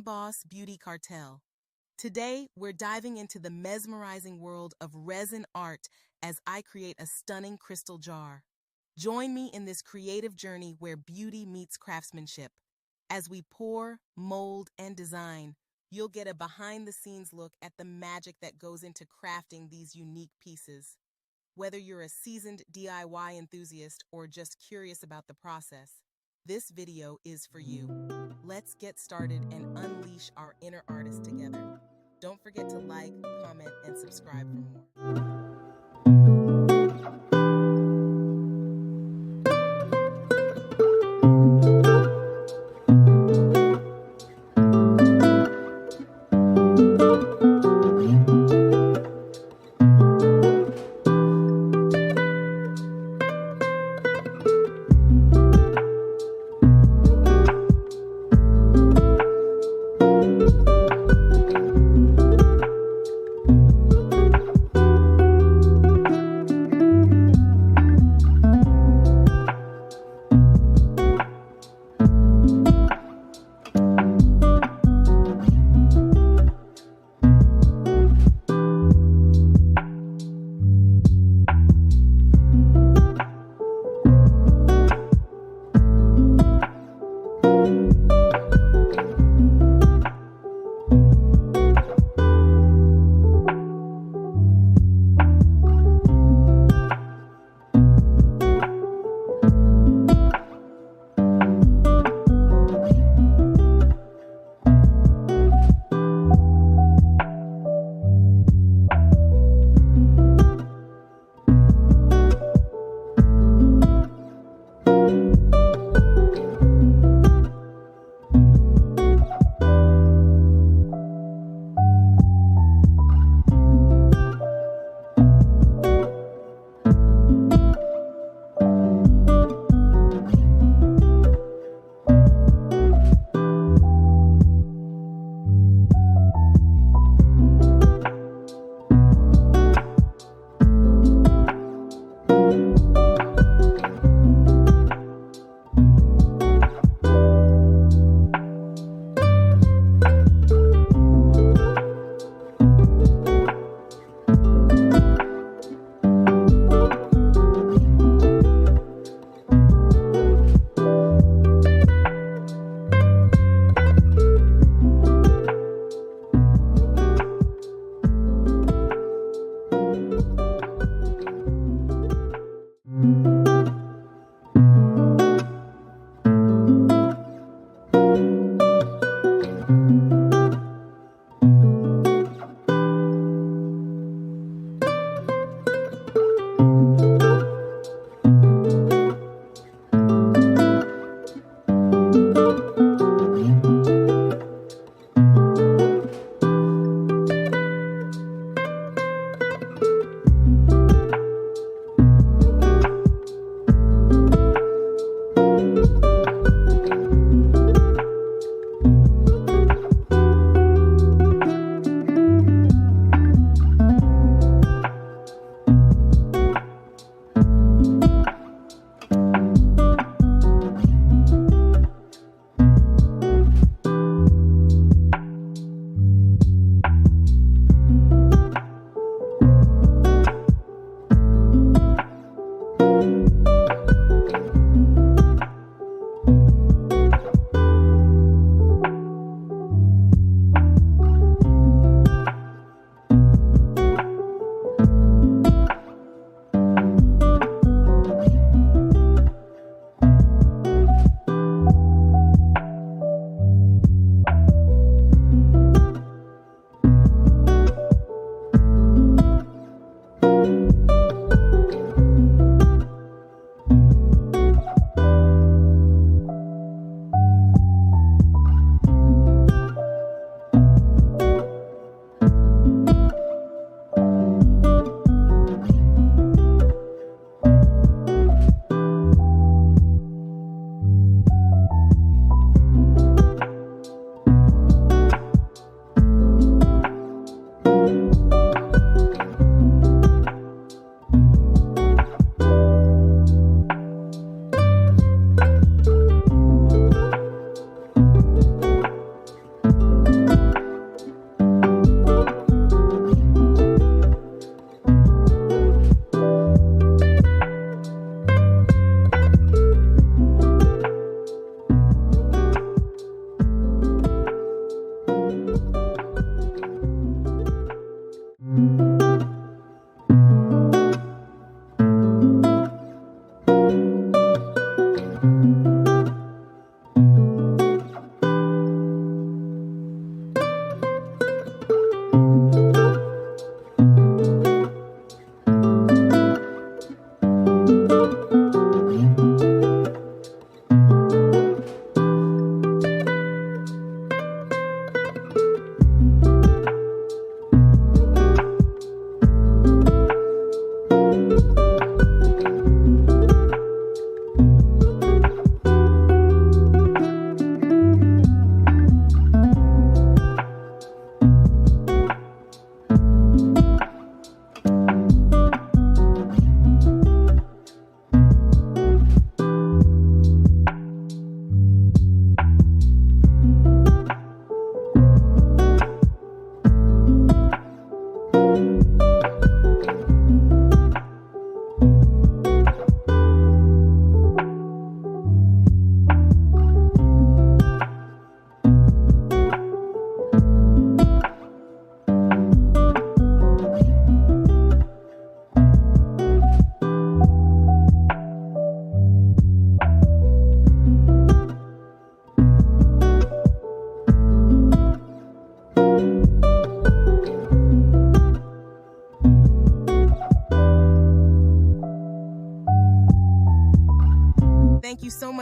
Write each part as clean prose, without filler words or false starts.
boss beauty Cartel. Today, we're diving into the mesmerizing world of resin art as I create a stunning crystal jar. Join me in this creative journey where beauty meets craftsmanship. As we pour, mold, and design, you'll get a behind-the-scenes look at the magic that goes into crafting these unique pieces. Whether you're a seasoned DIY enthusiast or just curious about the process, this video is for you. Let's get started and unleash our inner artist together. Don't forget to like, comment, and subscribe for more.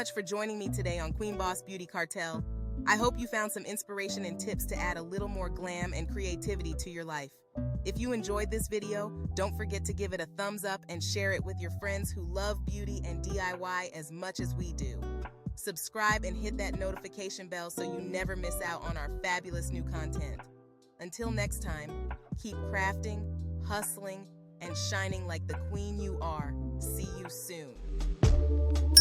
much for joining me today on Queen Boss Beauty Cartel. I hope you found some inspiration and tips to add a little more glam and creativity to your life. If you enjoyed this video, don't forget to give it a thumbs up and share it with your friends who love beauty and DIY as much as we do. Subscribe and hit that notification bell so you never miss out on our fabulous new content. Until next time, keep crafting, hustling, and shining like the queen you are. See you soon.